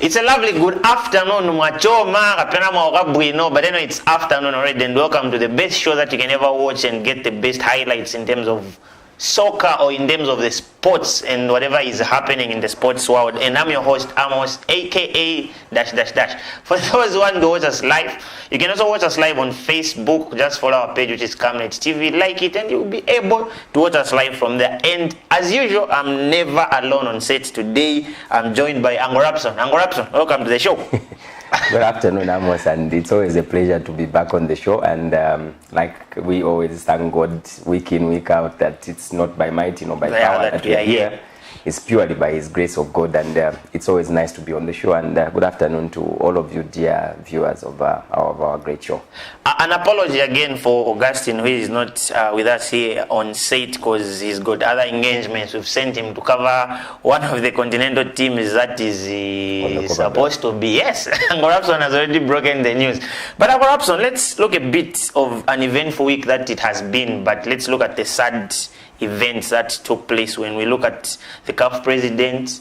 It's a lovely good afternoon, Mwachoma, Kapena Mwakabwino, but anyway, it's afternoon already, and welcome to the best show that you can ever watch and get the best highlights in terms of soccer or in terms of the sports and whatever is happening in the sports world. And I'm your host, Amos, aka -- For those who want to watch us live, you can also watch us live on Facebook. Just follow our page, which is Camnet TV. Like it, and you'll be able to watch us live from there. And as usual, I'm never alone on set. Today, I'm joined by Ango Rapson. Ango Rapson, welcome to the show. Good afternoon, Amos, and it's always a pleasure to be back on the show. And like we always thank God week in, week out that it's not by might, by power that we are here. It's purely by His grace of God, and it's always nice to be on the show. And good afternoon to all of you, dear viewers of our great show. An apology again for Augustine, who is not with us here on set because he's got other engagements. We've sent him to cover one of the continental teams that is supposed to be. Yes, Ango Rapson has already broken the news. But Ango Rapson, let's look a bit of an eventful week that it has been, but let's look at the sad events that took place when we look at the CAF president.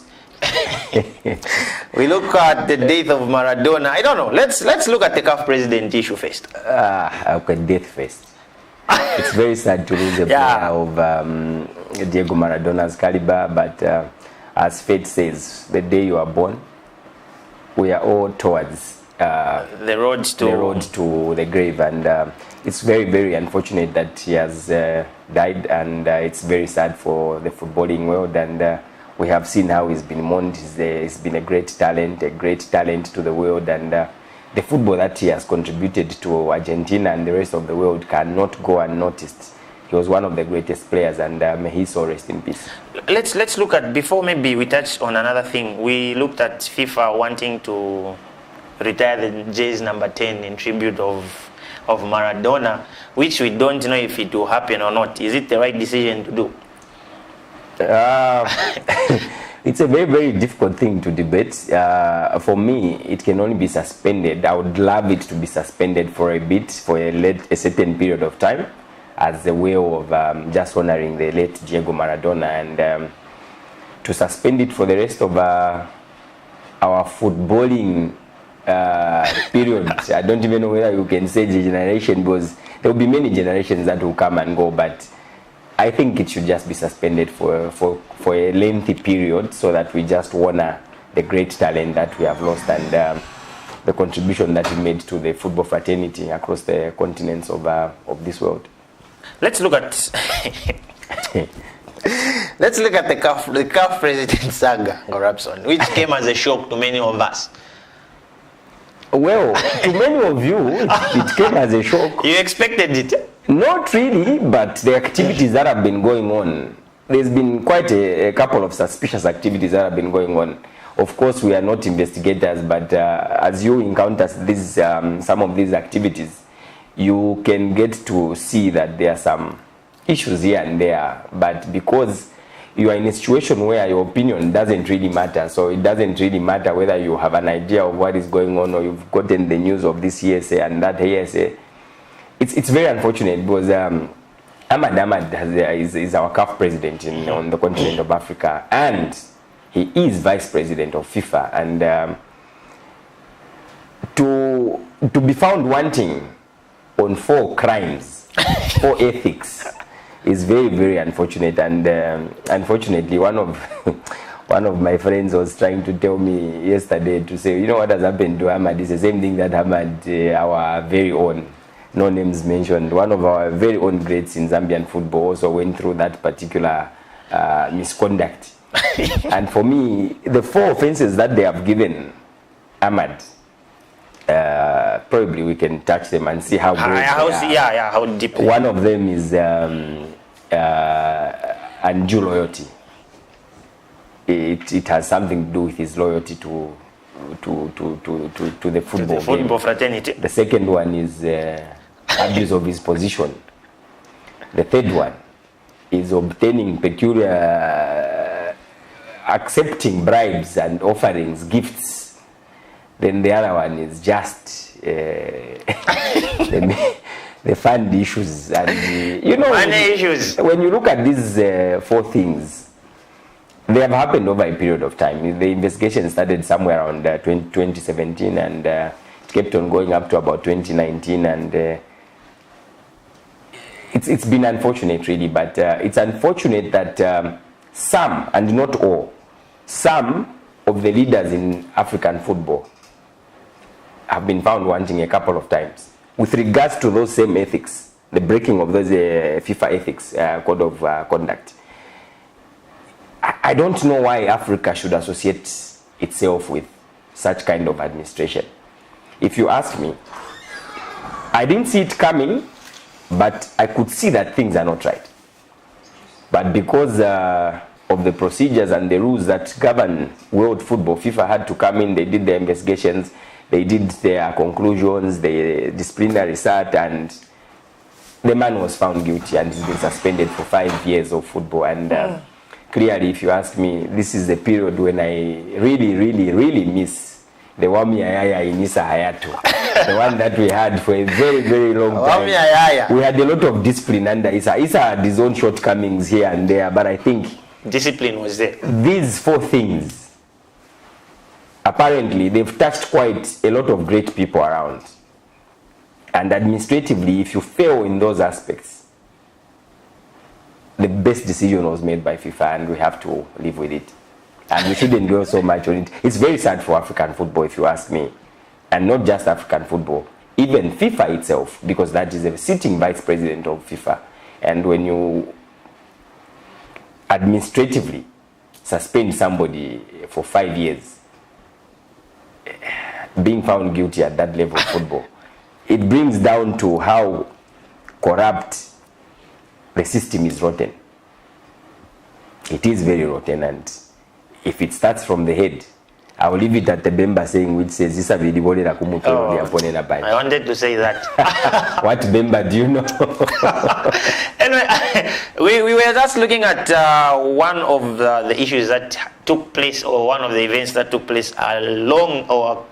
We look at the death of Maradona. I don't know. Let's look at the CAF president issue first. Okay, death first. It's very sad to lose a player of Diego Maradona's caliber, but as fate says, the day you are born, we are all towards the road to the grave, and it's very, very unfortunate that he has died, and it's very sad for the footballing world, and we have seen how he's been mourned. He's been a great talent to the world, and the football that he has contributed to Argentina and the rest of the world cannot go unnoticed. He was one of the greatest players, and may his soul rest in peace. Let's look at, before maybe we touch on another thing, we looked at FIFA wanting to retire the jersey number 10 in tribute of Maradona, which we don't know if it will happen or not. Is it the right decision to do? It's a very, very difficult thing to debate. For me, it can only be suspended. I would love it to be suspended for a bit, for a certain period of time, as a way of just honoring the late Diego Maradona, and to suspend it for the rest of our footballing period. I don't even know whether you can say the generation, because there will be many generations that will come and go, but I think it should just be suspended for a lengthy period, so that we just honor the great talent that we have lost, and the contribution that he made to the football fraternity across the continents of this world. Let's look at the CAF president saga, Rapson, which came as a shock to many of us. Well, to many of you, it came as a shock. You expected it? Not really, but the activities that have been going on, there's been quite a couple of suspicious activities that have been going on. Of course, we are not investigators, but as you encounter some of these activities, you can get to see that there are some issues here and there, but because you are in a situation where your opinion doesn't really matter, so it doesn't really matter whether you have an idea of what is going on or you've gotten the news of this hearsay and that hearsay. It's very unfortunate, because Ahmad is our CAF president on the continent of Africa, and he is vice president of FIFA, and to be found wanting on 4 crimes, 4 ethics, is very, very unfortunate. And unfortunately, one of my friends was trying to tell me yesterday to say, what has happened to Ahmad is the same thing that happened our very own, no names mentioned, one of our very own greats in Zambian football also went through that particular misconduct. And for me, the 4 offenses that they have given Ahmad, probably we can touch them and see how how deep. One of them is undue loyalty. It has something to do with his loyalty to the football fraternity. The second one is abuse of his position. The third one is obtaining peculiar, accepting bribes and offerings, gifts. Then the other one is just the fund issues, and money issues. When you look at these 4 things, They have happened over a period of time. The investigation started somewhere around 2017 and it kept on going up to about 2019, and it's been unfortunate really, but it's unfortunate that some, and not all, some of the leaders in African football have been found wanting a couple of times with regards to those same ethics, the breaking of those FIFA ethics code of conduct. I don't know why Africa should associate itself with such kind of administration. If you ask me, I didn't see it coming, but I could see that things are not right. But because of the procedures and the rules that govern world football, FIFA had to come in, they did their investigations, they did their conclusions, the disciplinary cert, and the man was found guilty and he's been suspended for 5 years of football. And clearly, if you ask me, this is the period when I really miss the Wami Ayaya in Issa Hayato. The one that we had for a very long time. We had a lot of discipline under Issa. Issa had his own shortcomings here and there, but I think discipline was there. These 4 things, apparently, they've touched quite a lot of great people around. And administratively, if you fail in those aspects, the best decision was made by FIFA, and we have to live with it. And we shouldn't dwell so much on it. It's very sad for African football, if you ask me. And not just African football, even FIFA itself, because that is a sitting vice president of FIFA. And when you administratively suspend somebody for 5 years, being found guilty at that level of football, it brings down to how corrupt the system is rotten. It is very rotten, and if it starts from the head, I will leave it at the Bemba saying, which says, "This is I wanted to say that." What Bemba do you know? Anyway, we were just looking at one of the issues that took place, or one of the events that took place along or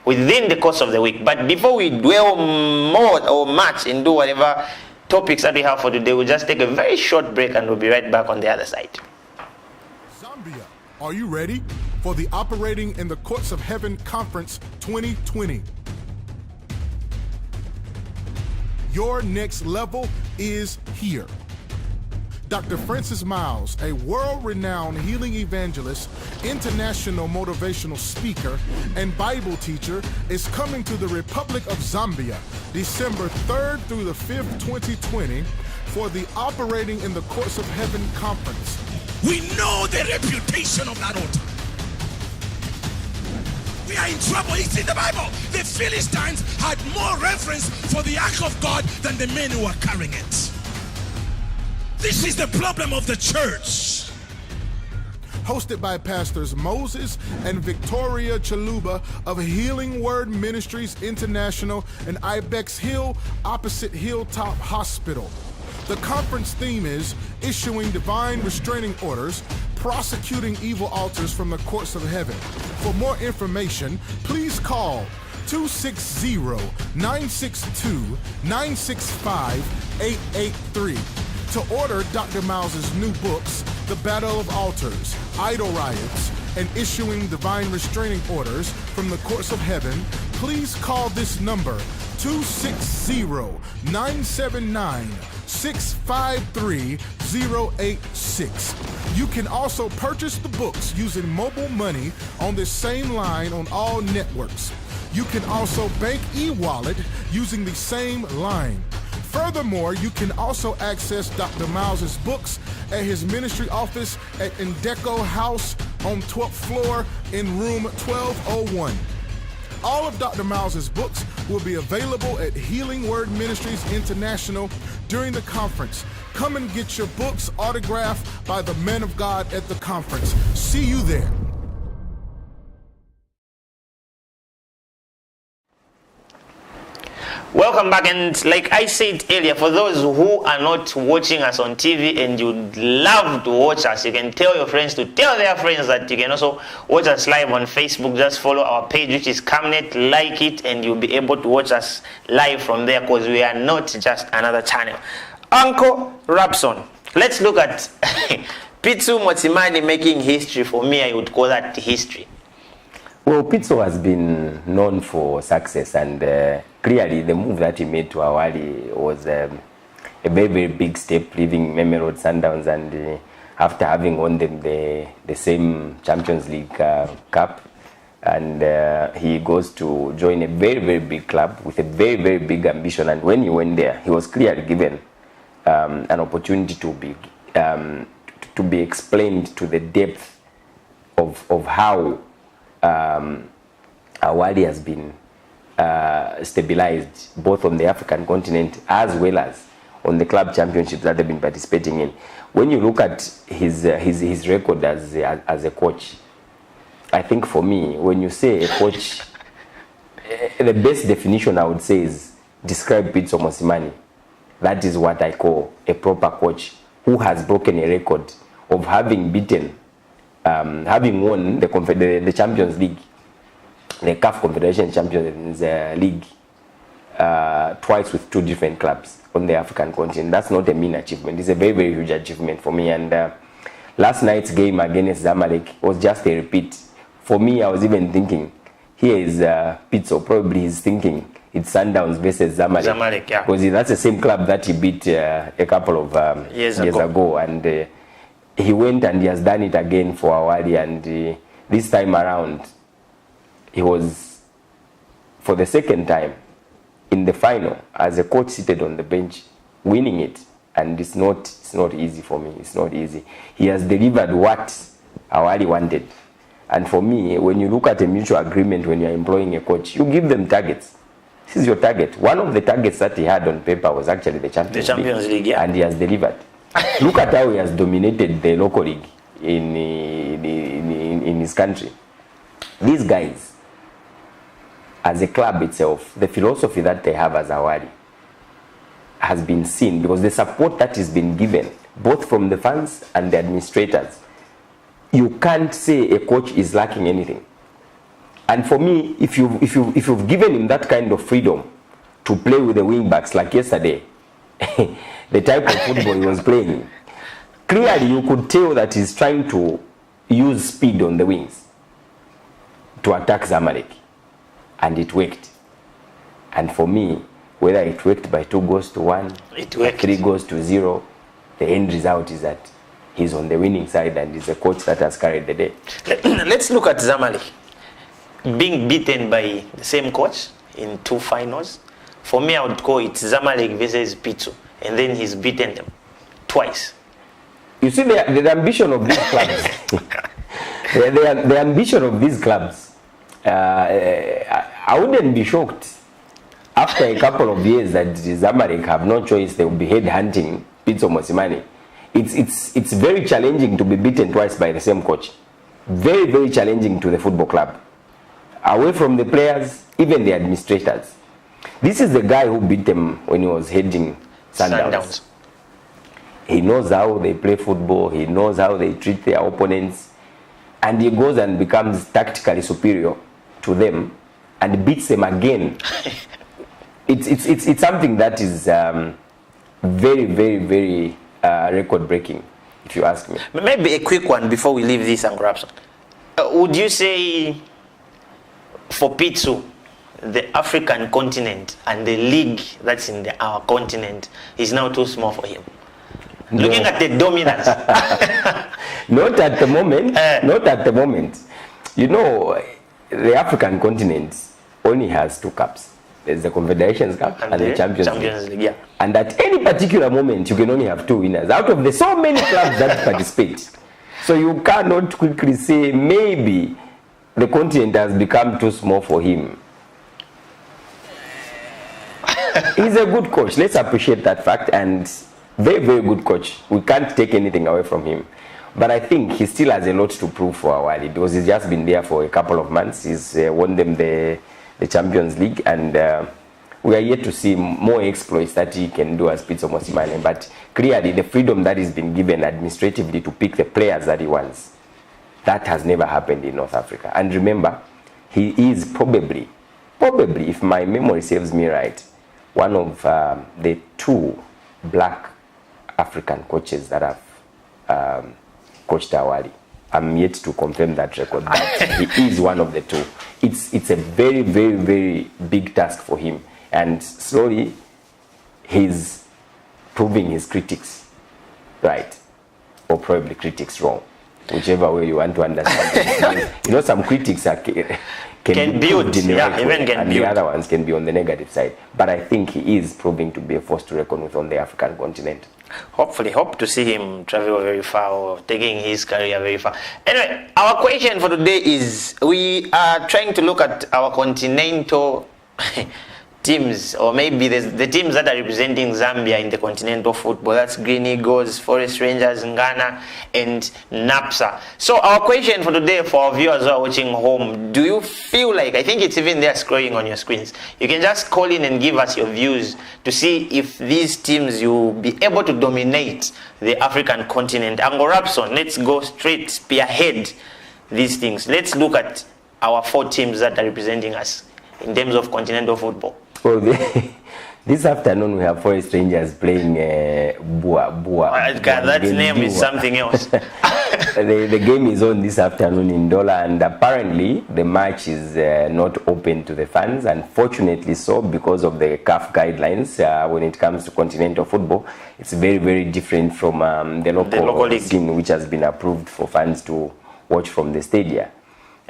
within the course of the week. But before we dwell more or much into whatever topics that we have for today, we'll just take a very short break and we'll be right back on the other side. Zambia, are you ready for the Operating in the Courts of Heaven Conference 2020? Your next level is here. Dr. Francis Miles, a world-renowned healing evangelist, international motivational speaker, and Bible teacher, is coming to the Republic of Zambia December 3rd through the 5th, 2020 for the Operating in the Courts of Heaven Conference. We know the reputation of that altar. We are in trouble. It's in the Bible. The Philistines had more reverence for the ark of God than the men who were carrying it. This is the problem of the church. Hosted by Pastors Moses and Victoria Chaluba of Healing Word Ministries International in Ibex Hill, opposite Hilltop Hospital. The conference theme is Issuing Divine Restraining Orders, Prosecuting Evil Altars from the Courts of Heaven. For more information, please call 260-962-965-883. To order Dr. Miles' new books, The Battle of Altars, Idol Riots, and Issuing Divine Restraining Orders from the Courts of Heaven, please call this number, 260-979-653-086. You can also purchase the books using mobile money on this same line on all networks. You can also bank e-wallet using the same line. Furthermore, you can also access Dr. Miles' books at his ministry office at Indeco House on 12th floor in room 1201. All of Dr. Miles' books will be available at Healing Word Ministries International during the conference. Come and get your books autographed by the men of God at the conference. See you there. Welcome back, and like I said earlier, for those who are not watching us on TV and you'd love to watch us, you can tell your friends to tell their friends that you can also watch us live on Facebook. Just follow our page, which is Camnet, like it, and you'll be able to watch us live from there, because we are not just another channel. Uncle Rapson, let's look at Picth Motsimane making history, for me, I would call that history. Well, Picth has been known for success, and clearly the move that he made to Awali was a very, very big step, leaving Meme Road Sundowns, and after having won them the same Champions League Cup, and he goes to join a very, very big club with a very, very big ambition. And when he went there, he was clearly given an opportunity to be explained to the depth of how Awali has been stabilized both on the African continent as well as on the club championships that they've been participating in. When you look at his record as a coach, I think for me, when you say a coach, the best definition I would say is describe Picth Motsimane. That is what I call a proper coach who has broken a record of having beaten, having won the Champions League, the CAF Confederation Champions League, twice with 2 different clubs on the African continent. That's not a mean achievement. It's a very, very huge achievement for me. And last night's game against Zamalek was just a repeat. For me, I was even thinking, here is Picth, probably he's thinking it's Sundowns versus Zamalek. Zamalek, yeah. Because that's the same club that he beat a couple of years ago. And he went and he has done it again for Awali. And this time around, he was, for the second time, in the final, as a coach seated on the bench, winning it. And it's not easy for me. It's not easy. He has delivered what Awali wanted. And for me, when you look at a mutual agreement when you're employing a coach, you give them targets. This is your target. One of the targets that he had on paper was actually the Champions League. Yeah. And he has delivered. Look at how he has dominated the local league in his country. These guys, as a club itself, the philosophy that they have as Awali has been seen, because the support that has been given, both from the fans and the administrators, you can't say a coach is lacking anything. And for me, if you've given him that kind of freedom to play with the wing backs like yesterday, the type of football he was playing, clearly you could tell that he's trying to use speed on the wings to attack Zamalek. And it worked. And for me, whether it worked by 2 goals to 1, 3 goals to 0, the end result is that he's on the winning side and he's a coach that has carried the day. Let's look at Zamalek being beaten by the same coach in 2 finals. For me, I would call it Zamalek versus Picth, and then he's beaten them twice. You see, the ambition of these clubs, the ambition of these clubs, I wouldn't be shocked after a couple of years that Zamalek have no choice. They will be headhunting Picth Motsimane. It's very challenging to be beaten twice by the same coach. Very, very challenging to the football club. Away from the players, even the administrators. This is the guy who beat them when he was heading Sundowns. He knows how they play football. He knows how they treat their opponents. And he goes and becomes tactically superior to them and beats them again. It's something that is very, very, very record-breaking, if you ask me. Maybe a quick one before we leave this and grab some. Would you say, for Picth, the African continent and the league that's in our continent is now too small for him? No. Looking at the dominance. Not at the moment. Not at the moment. You know, the African continent only has 2 cups. There's the Confederations Cup and the Champions League. Yeah. And at any particular moment, you can only have 2 winners out of the so many clubs that participate. So you cannot quickly say maybe the continent has become too small for him. He's a good coach. Let's appreciate that fact. And very, very good coach. We can't take anything away from him. But I think he still has a lot to prove for Awali, because he's just been there for a couple of months. He's won them the Champions League, and we are yet to see more exploits that he can do as Picth Motsimane. But clearly, the freedom that he's been given administratively to pick the players that he wants, that has never happened in North Africa. And remember, he is probably, if my memory serves me right, one of the 2 black African coaches that have Coach Tawali. I'm yet to confirm that record, but he is one of the two. It's a very, very, very big task for him, and slowly he's proving his critics right, or probably critics wrong, whichever way you want to understand it. You know, some critics can build, in the right even way, can and build. the other ones can be on the negative side. But I think he is proving to be a force to reckon with on the African continent. Hopefully, hope to see him travel very far, or taking his career very far. Anyway, our question for today is, we are trying to look at our continental teams, or maybe the teams that are representing Zambia in the continental football. That's Green Eagles, Forest Rangers, Ghana, and NAPSA. So our question for today, for our viewers who are watching home, do you feel like, I think it's even there scrolling on your screens, you can just call in and give us your views to see if these teams will be able to dominate the African continent. Ango Rapson, let's go straight, spearhead these things. Let's look at our 4 teams that are representing us in terms of continental football. Well, this afternoon we have Forest Rangers playing Bua. That name is something else. The game is on this afternoon in Dola, and apparently the match is not open to the fans. Unfortunately so, because of the CAF guidelines when it comes to continental football. It's very, very different from the local league scene, which has been approved for fans to watch from the stadia.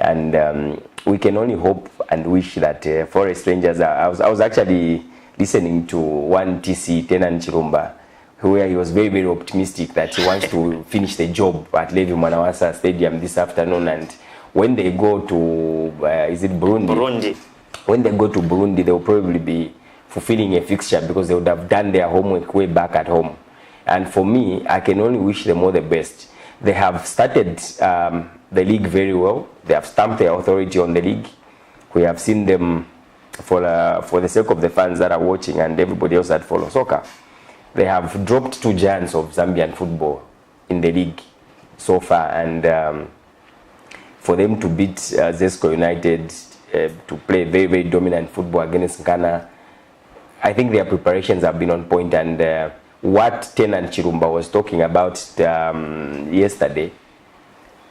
And we can only hope and wish that Forest Rangers I was actually listening to one TC, Tenan Chirumba, where he was very, very optimistic that he wants to finish the job at Levi Manawasa Stadium this afternoon. And when they go to, is it Burundi? When they go to Burundi, they will probably be fulfilling a fixture because they would have done their homework way back at home. And for me, I can only wish them all the best. They have started the league very well. They have stamped their authority on the league. We have seen them, for the sake of the fans that are watching and everybody else that follow soccer, they have dropped 2 giants of Zambian football in the league so far. And for them to beat Zesco United, to play very, very dominant football against Ghana, I think their preparations have been on point. And what Tenan Chirumba was talking about yesterday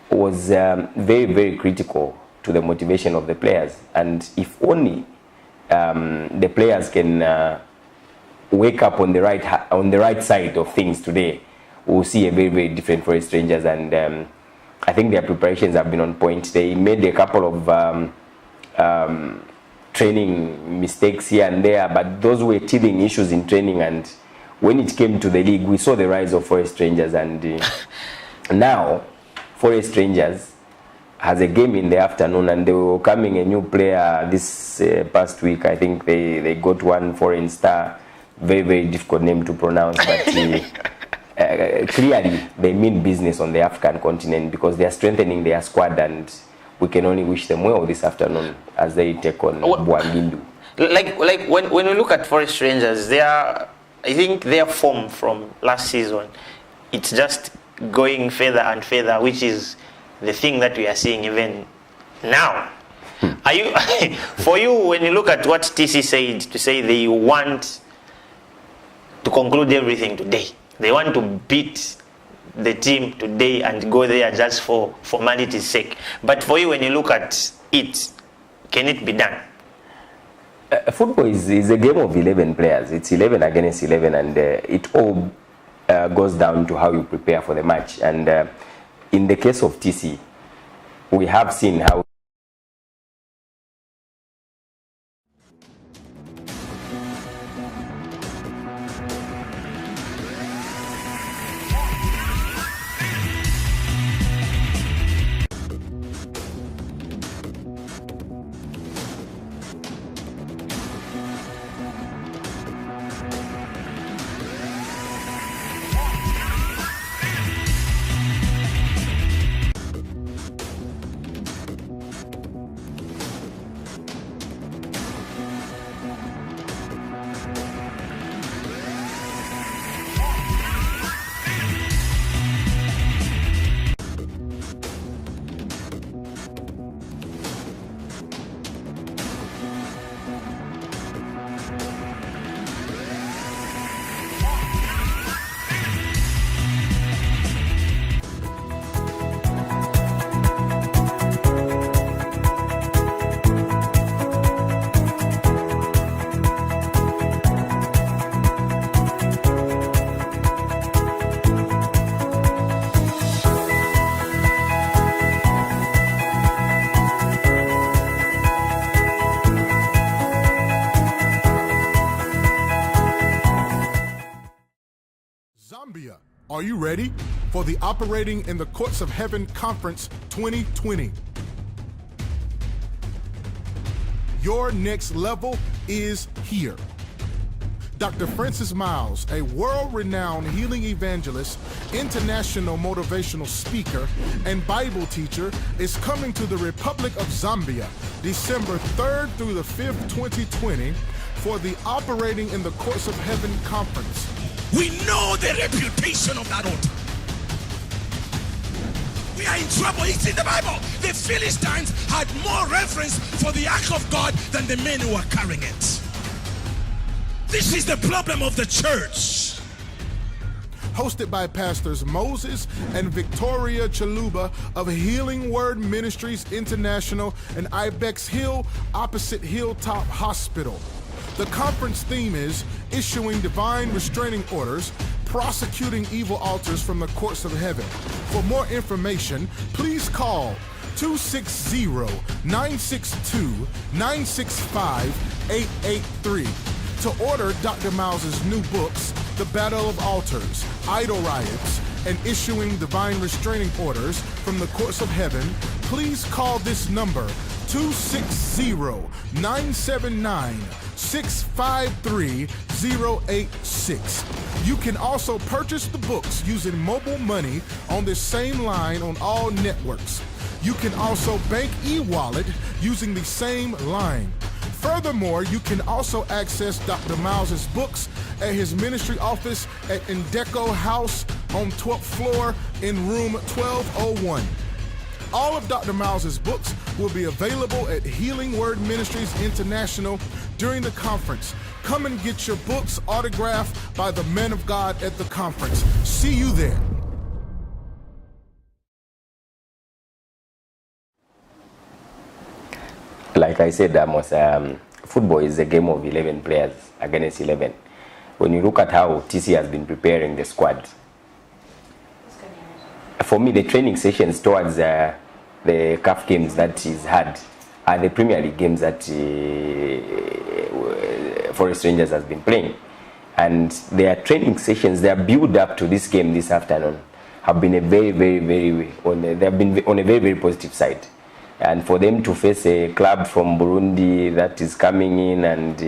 was very, very critical to the motivation of the players. And if only the players can wake up on the right side of things today, we'll see a very, very different Forest Rangers. And I think their preparations have been on point. They made a couple of training mistakes here and there, but those were teething issues in training. And when it came to the league, we saw the rise of Forest Rangers. And now Forest Rangers has a game in the afternoon, and they were welcoming a new player this past week. I think they got one foreign star, very, very difficult name to pronounce, but clearly they mean business on the African continent because they are strengthening their squad, and we can only wish them well this afternoon as they take on Buangindu. Like when we look at Forest Rangers, I think their form from last season, it's just going further and further, which is the thing that we are seeing even now. Are you, for you, when you look at what TC said, to say they want to conclude everything today, they want to beat the team today and go there just for formality's sake. But for you, when you look at it, can it be done? Football is a game of 11 players. It's 11 against 11, and it all goes down to how you prepare for the match. And in the case of TC, we have seen how Are you ready for the Operating in the Courts of Heaven Conference 2020? Your next level is here. Dr. Francis Miles, a world-renowned healing evangelist, international motivational speaker, and Bible teacher, is coming to the Republic of Zambia December 3rd through the 5th, 2020 for the Operating in the Courts of Heaven Conference. We know the reputation of that altar. We are in trouble. It's in the Bible. The Philistines had more reverence for the ark of God than the men who were carrying it. This is the problem of the church. Hosted by Pastors Moses and Victoria Chaluba of Healing Word Ministries International and Ibex Hill opposite Hilltop Hospital. The conference theme is Issuing Divine Restraining Orders, Prosecuting Evil Altars from the Courts of Heaven. For more information, please call 260-962-965-883. To order Dr. Miles' new books, The Battle of Altars, Idol Riots, and Issuing Divine Restraining Orders from the Courts of Heaven, please call this number, 260-979-653-086. You can also purchase the books using mobile money on this same line on all networks. You can also bank e-wallet using the same line. Furthermore, you can also access Dr. Miles' books at his ministry office at Indeco House on 12th floor in room 1201. All of Dr. Miles' books will be available at Healing Word Ministries International during the conference. Come and get your books autographed by the men of God at the conference. See you there. Like I said, Amos, football is a game of 11 players against 11. When you look at how TC has been preparing the squad, for me, the training sessions towards the CAF games that he's had are the Premier League games that Forest Rangers has been playing. And their training sessions, their build up to this game this afternoon, have been a very, very, they have been on a very, very positive side. And for them to face a club from Burundi that is coming in and,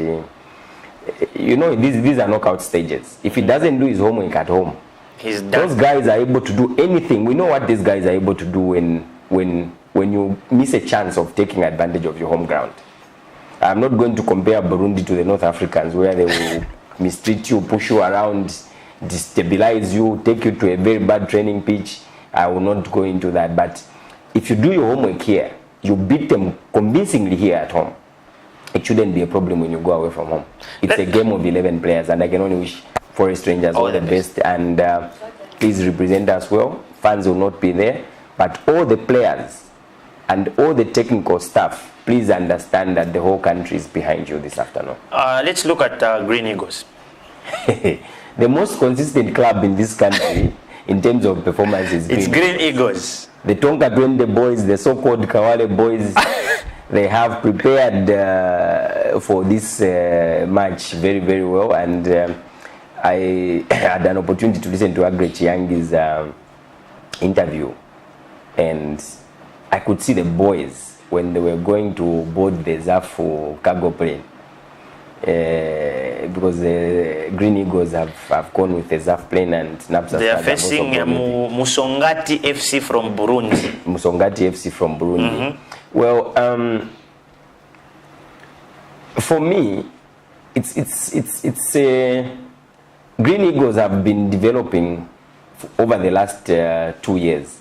you know, these are knockout stages. If he doesn't do his homework at home, those guys are able to do anything. We know what these guys are able to do when you miss a chance of taking advantage of your home ground. I'm not going to compare Burundi to the North Africans where they will mistreat you, push you around, destabilize you, take you to a very bad training pitch. I will not go into that. But if you do your homework here, you beat them convincingly here at home, it shouldn't be a problem when you go away from home. It's a game of 11 players, and I can only wish Forest Rangers all the best. And please represent us well. Fans will not be there, but all the players and all the technical staff, please understand that the whole country is behind you this afternoon. Let's look at Green Eagles. The most consistent club in this country in terms of performance is Green Eagles. The Tonka Twende boys, the so-called Kawale boys, they have prepared for this match very, very well. And I had an opportunity to listen to Agre Chiangi's interview. And I could see the boys when they were going to board the Zafu cargo plane. Because the Green Eagles have gone with the ZAF plane and Napsa. They are facing Musongati FC from Burundi. Musongati FC from Burundi. Well, for me, it's Green Eagles have been developing over the last 2 years,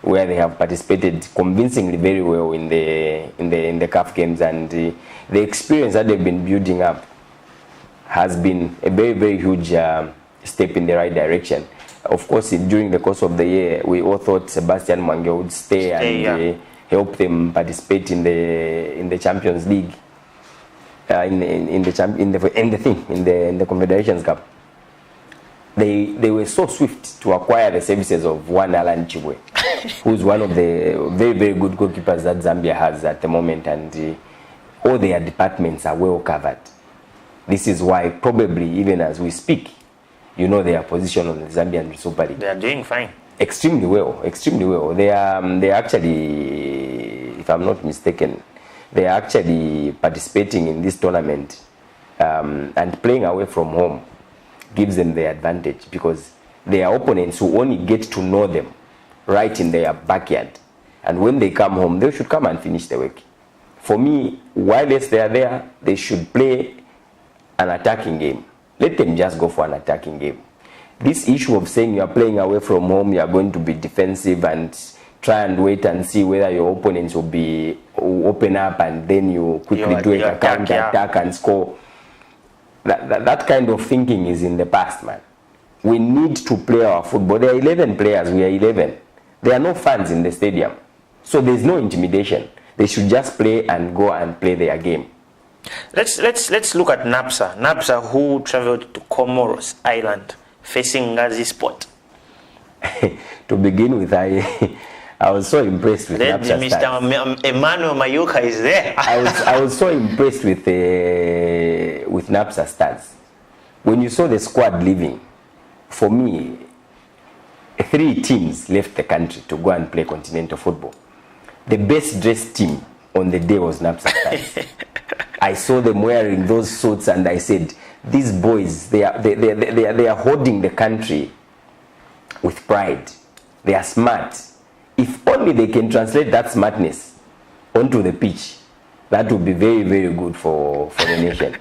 where they have participated convincingly very well in the CAF games, and the experience that they've been building up has been a very, very huge step in the right direction. Of course, during the course of the year, we all thought Sebastian Mange would stay and help them participate in the Champions League, in the Confederations Cup. They were so swift to acquire the services of one Alan Chibwe, who's one of the very, very good goalkeepers that Zambia has at the moment, and all their departments are well covered. This is why probably even as we speak, you know their position on the Zambian Super League. They are doing fine. Extremely well, extremely well. They are actually, if I'm not mistaken, they are actually participating in this tournament, and playing away from home gives them the advantage, because their opponents will only get to know them right in their backyard, and when they come home, they should come and finish the work. For me, while they are there, they should play an attacking game. Let them just go for an attacking game. This issue of saying you are playing away from home, you are going to be defensive and try and wait and see whether your opponents will open up, and then you quickly do a counter attack and score. That kind of thinking is in the past, man. We need to play our football. There are 11 players, we are 11. There are no fans in the stadium, so there's no intimidation. They should just play and go and play their game. Let's look at Napsa. Napsa, who traveled to Comoros Island, facing Ngazi Sport. To begin with, I was so impressed with Napsa Mr. Stars. Emmanuel Mayuka is there. I was so impressed with Napsa Stars. When you saw the squad leaving, for me, 3 teams left the country to go and play continental football. The best dressed team on the day was Napsa Stars. I saw them wearing those suits, and I said, these boys, they are holding the country with pride. They are smart. If only they can translate that smartness onto the pitch, that would be very, very good for the nation.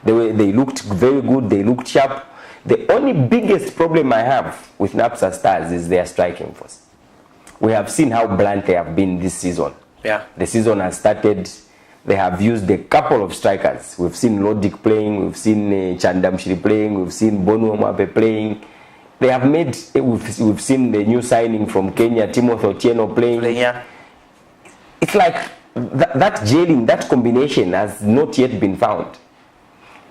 They looked very good. They looked sharp. The only biggest problem I have with Napsa Stars is their striking force. We have seen how blunt they have been this season. Yeah. The season has started. They have used a couple of strikers. We've seen Lodik playing. We've seen Chandamshiri playing. We've seen Bonu Omape playing. They have made. We've seen the new signing from Kenya, Timothy Otieno playing. Yeah. It's like that gelling, that combination has not yet been found.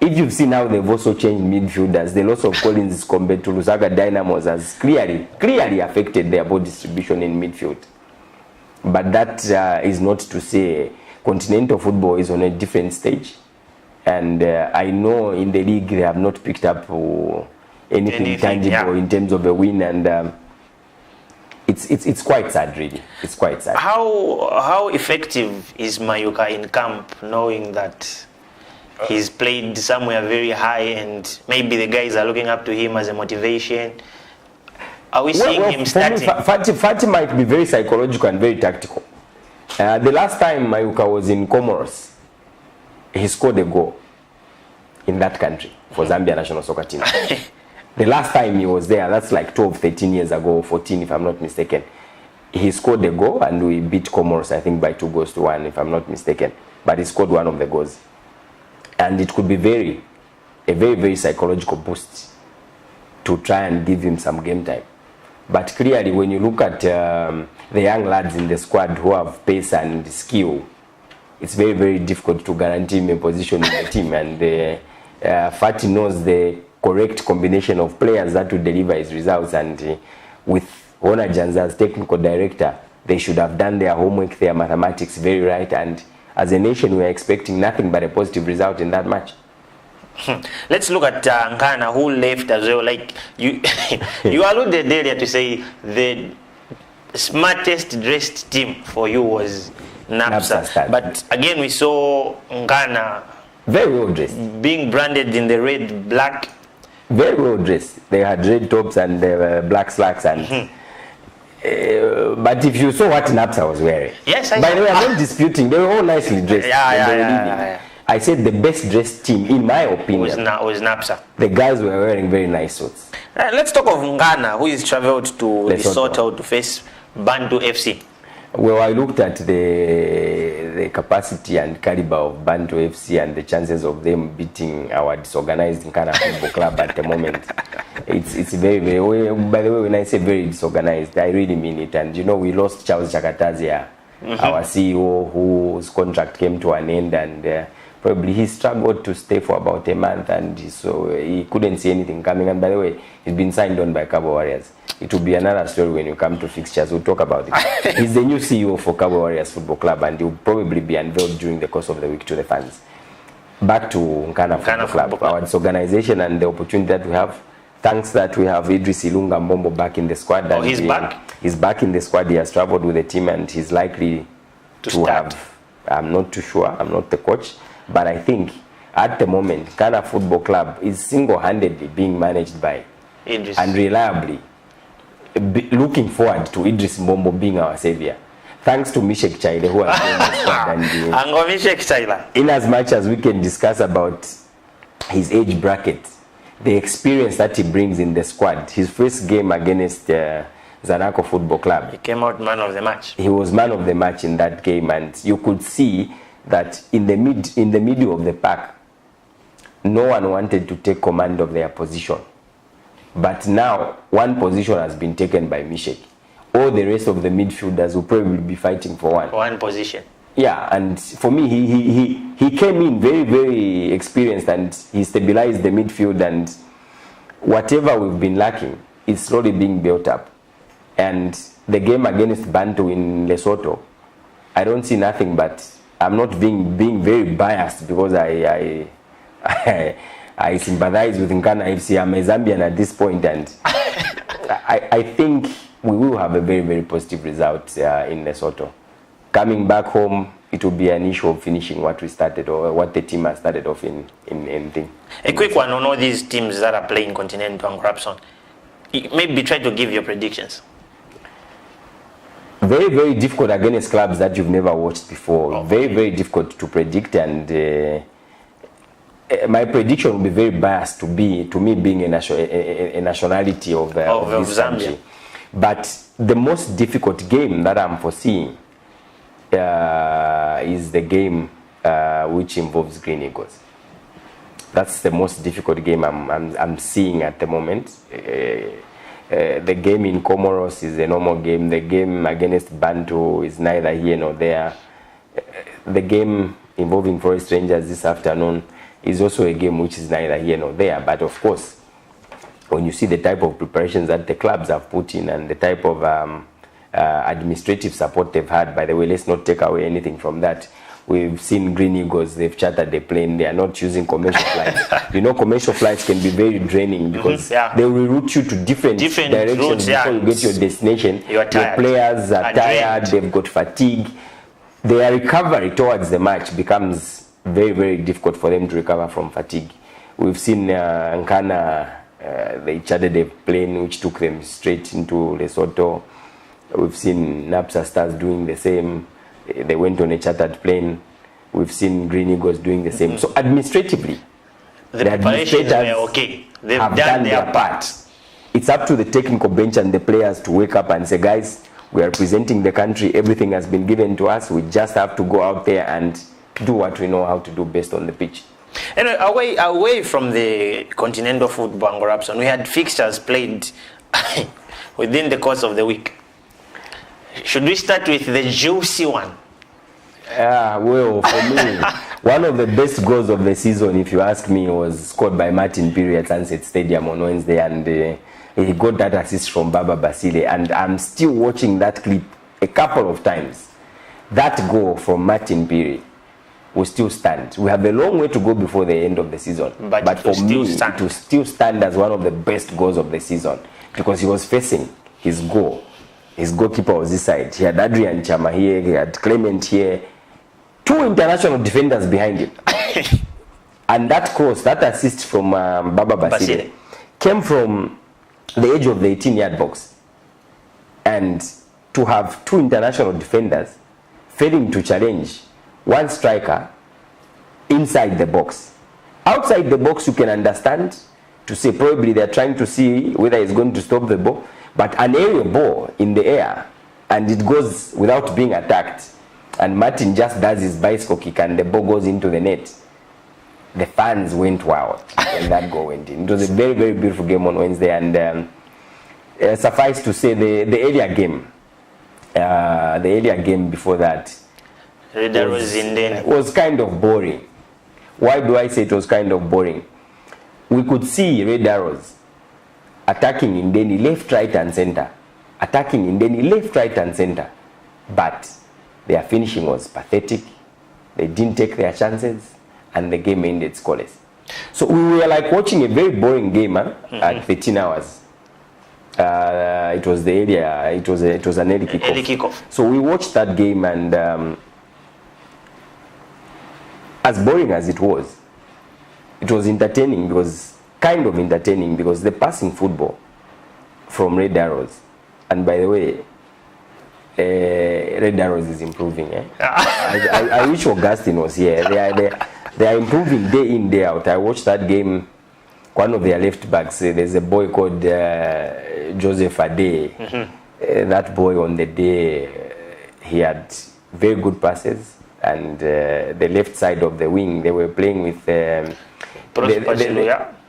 If you've seen how they've also changed midfielders, the loss of Collins compared to Lusaga Dynamos has clearly affected their ball distribution in midfield. But that is not to say continental football is on a different stage. And I know in the league they have not picked up anything tangible in terms of a win, and it's quite sad, really. It's quite sad. How effective is Mayuka in camp, knowing that he's played somewhere very high and maybe the guys are looking up to him as a motivation? Are we seeing him starting? Fati might be very psychological and very tactical. The last time Mayuka was in Comoros, he scored a goal in that country for Zambia national soccer team. The last time he was there, that's like 12, 13 years ago, 14 if I'm not mistaken. He scored a goal and we beat Comoros, I think, by 2-1 if I'm not mistaken. But he scored one of the goals. And it could be a very, very psychological boost to try and give him some game time. But clearly, when you look at the young lads in the squad who have pace and skill, it's very, very difficult to guarantee him a position in the team. And Fati knows the correct combination of players that will deliver his results. And with Ona Janza as technical director, they should have done their homework, their mathematics very right. And as a nation, we are expecting nothing but a positive result in that match. Let's look at Nkana, who left as well. Like you, you alluded earlier to say the smartest dressed team for you was Napsa. But again, we saw Nkana very well dressed, being branded in the red, black. Very well dressed. They had red tops and black slacks and. But if you saw what Napsa was wearing, yes, by the way, I'm not disputing. They were all nicely dressed. Yeah. I said the best dressed team, in my opinion, was Napsa. The guys were wearing very nice suits. Let's talk of Ngana, who is traveled to Lesotho to face Bantu FC. Well, I looked at the capacity and caliber of Bantu FC and the chances of them beating our disorganized Nkana Football Club at the moment. It's very, very, by the way, when I say very disorganized, I really mean it. And you know, we lost Charles Chakatazia, our CEO, whose contract came to an end, and probably he struggled to stay for about a month, and so he couldn't see anything coming. And by the way, he's been signed on by Cabo Warriors. It will be another story when you come to fixtures. We'll talk about it. He's the new CEO for Cabo Warriors Football Club, and he will probably be unveiled during the course of the week to the fans. Back to Nkana Football Club. Our disorganization and the opportunity that we have, Thanks that we have Idris Ilunga Mbombo back in the squad. Oh, he's back? He's back in the squad. He has traveled with the team and he's likely to start. have. I'm not too sure. I'm not the coach. But I think at the moment, Ghana Football Club is single-handedly being managed by Idris. and reliably looking forward to Idris Mbombo being our savior. Thanks to Mishek Chaile, who has been in the squad. And Mishek Chaile. In as much as we can discuss about his age bracket, the experience that he brings in the squad, his first game against Zanaco Football Club, he came out man of the match. He was man of the match in that game, and you could see that in the middle of the pack, no one wanted to take command of their position. But now, one position has been taken by Mishek. All the rest of the midfielders will probably be fighting for one position. Yeah, and for me, he came in very, very experienced, and he stabilized the midfield, and whatever we've been lacking is slowly being built up. And the game against Bantu in Lesotho, I don't see nothing, but I'm not being very biased because I sympathize with Nkana FC. I'm a Zambian at this point, and I think we will have a very, very positive result in Lesotho. Coming back home, it will be an issue of finishing what we started or what the team has started off in thing. A quick one on all these teams that are playing Continental and Corruption. Maybe try to give your predictions. Very, very difficult against clubs that you've never watched before. Okay. Very, very difficult to predict, and my prediction will be very biased to me being a nationality of this country. But the most difficult game that I'm foreseeing is the game which involves Green Eagles. That's the most difficult game I'm seeing at the moment. The game in Comoros is a normal game. The game against Bantu is neither here nor there. The game involving Forest Rangers this afternoon is also a game which is neither here nor there. But of course, when you see the type of preparations that the clubs have put in and the type of administrative support they've had, by the way, let's not take away anything from that. We've seen Green Eagles, they've chartered the plane, they are not using commercial flights. You know, commercial flights can be very draining because they will route you to different directions routes, before you get your destination. Your players are tired, they've got fatigue. Their recovery towards the match becomes very, very difficult for them to recover from fatigue. We've seen Nkana, they chartered a plane which took them straight into Lesotho. We've seen NAPSA Stars doing the same. They went on a chartered plane. We've seen Green Eagles doing the same. So administratively, the preparations were okay. They've done their part. It's up to the technical bench and the players to wake up and say, guys, we are representing the country. Everything has been given to us. We just have to go out there and do what we know how to do based on the pitch. Anyway, away from the continental football and corruption, we had fixtures played within the course of the week. Should we start with the juicy one? Well, for me, one of the best goals of the season, if you ask me, was scored by Martin Piri at Sunset Stadium on Wednesday, and he got that assist from Baba Basile, and I'm still watching that clip a couple of times. That goal from Martin Piri will still stand. We have a long way to go before the end of the season, but for me, it will still stand as one of the best goals of the season because he was facing his goal. His goalkeeper was this side. He had Adrian Chama here, he had Clement here. 2 international defenders behind him. And that cross, that assist from Baba Basile came from the edge of the 18-yard box. And to have 2 international defenders failing to challenge one striker inside the box. Outside the box, you can understand to say probably they're trying to see whether he's going to stop the ball. But an aerial ball in the air, and it goes without being attacked, and Martin just does his bicycle kick and the ball goes into the net. The fans went wild when that goal went in. It was a very, very beautiful game on Wednesday, and suffice to say the earlier game before that was kind of boring. Why do I say it was kind of boring? We could see Red Arrows attacking Indeni left, right and center. Attacking Indeni left, right and center. But their finishing was pathetic. They didn't take their chances and the game ended scoreless. So we were like watching a very boring game at 13 hours. It was the area. It was an early kickoff. Early kickoff. So we watched that game, and as boring as it was entertaining. Because kind of entertaining because the passing football from Red Arrows, and by the way, Red Arrows is improving. I wish Augustine was here. They are improving day in, day out. I watched that game. One of their left backs, there's a boy called Joseph Ade. That boy on the day, he had very good passes, and the left side of the wing, they were playing with their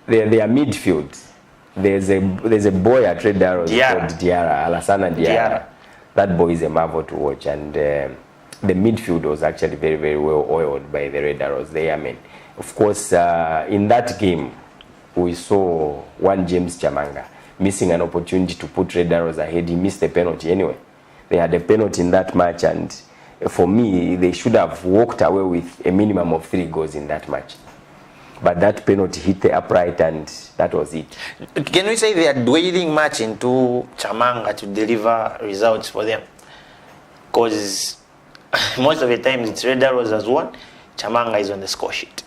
midfield. There's a boy at Red Arrows called Diarra, Alassana Diarra. That boy is a marvel to watch, and the midfield was actually very, very well oiled by the Red Arrows, the airmen. Of course, in that game, we saw one James Chamanga missing an opportunity to put Red Arrows ahead. He missed a penalty anyway. They had a penalty in that match, and for me, they should have walked away with a minimum of 3 goals in that match. But that penalty hit the upright, and that was it. Can we say they are dwelling much into Chamanga to deliver results for them? Because most of the times it's Red Arrows as one, Chamanga is on the score sheet.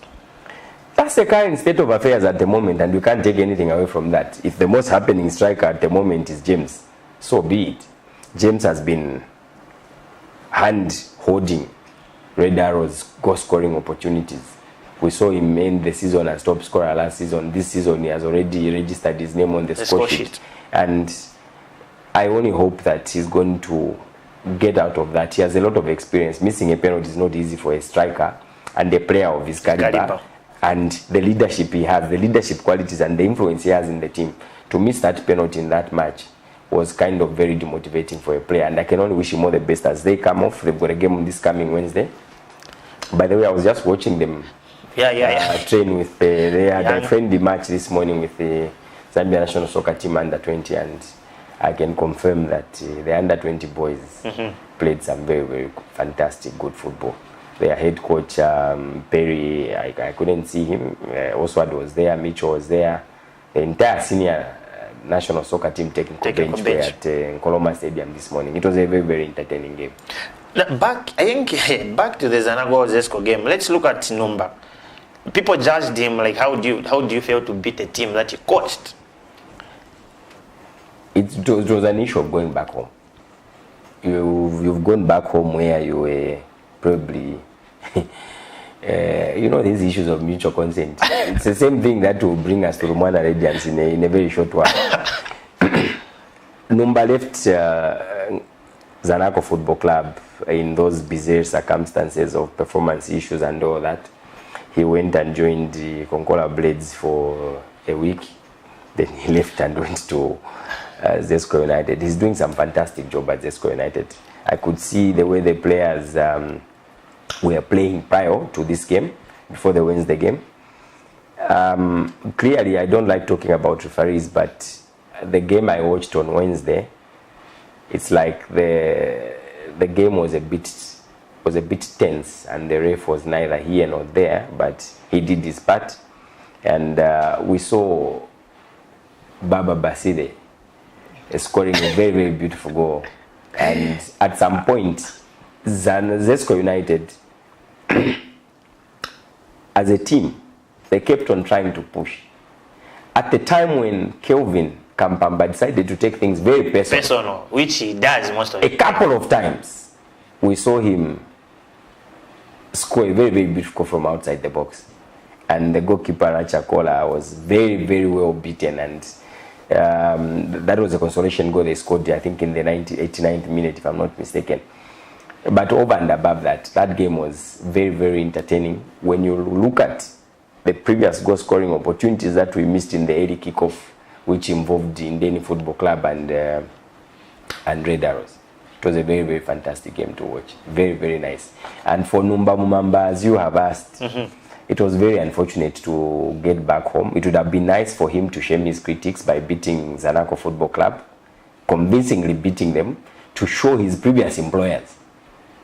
That's the current state of affairs at the moment, and you can't take anything away from that. If the most happening striker at the moment is James, so be it. James has been hand-holding Red Arrows goal-scoring opportunities. We saw him end the season as top scorer last season. This season, he has already registered his name on the score sheet. And I only hope that he's going to get out of that. He has a lot of experience. Missing a penalty is not easy for a striker and a player of his caliber. And the leadership he has, the leadership qualities and the influence he has in the team, to miss that penalty in that match was kind of very demotivating for a player. And I can only wish him all the best as they come off. They've got a game this coming Wednesday. By the way, I was just watching them train with they had a friendly match this morning with the Zambia national soccer team under 20, and I can confirm that the under 20 boys played some very, very fantastic, good football. Their head coach, Perry, I couldn't see him. Oswald was there, Mitchell was there. The entire senior national soccer team technical bench were at Nkoloma Stadium this morning. It was a very, very entertaining game. Back to the Zanago-Zesco game. Let's look at Numba. People judged him like, how do you fail to beat a team that you coached? It was an issue of going back home. You've gone back home where you were probably, these issues of mutual consent. It's the same thing that will bring us to Rwanda Radiance in a very short while. Numba left Zanaco Football Club in those bizarre circumstances of performance issues and all that. He went and joined the Konkola Blades for a week. Then he left and went to Zesco United. He's doing some fantastic job at Zesco United. I could see the way the players were playing prior to this game, before the Wednesday game. Clearly, I don't like talking about referees, but the game I watched on Wednesday, it's like the game was a bit tense, and the ref was neither here nor there, but he did his part. And we saw Baba Basile scoring a very, very beautiful goal. And at some point, Zesco United, as a team, they kept on trying to push. At the time when Kelvin Kampamba decided to take things very personal, which he does most of the time. A couple of times, we saw him score a very, very beautiful from outside the box. And the goalkeeper, Rachakola, was very, very well beaten. And that was a consolation goal they scored, I think, in the 89th minute, if I'm not mistaken. But over and above that, that game was very, very entertaining. When you look at the previous goal-scoring opportunities that we missed in the early kickoff, which involved Indeni Football Club and Red Arrows, it was a very, very fantastic game to watch. Very, very nice. And for Numba Mumamba, as you have asked, it was very unfortunate to get back home. It would have been nice for him to shame his critics by beating Zanaco Football Club, convincingly beating them, to show his previous employers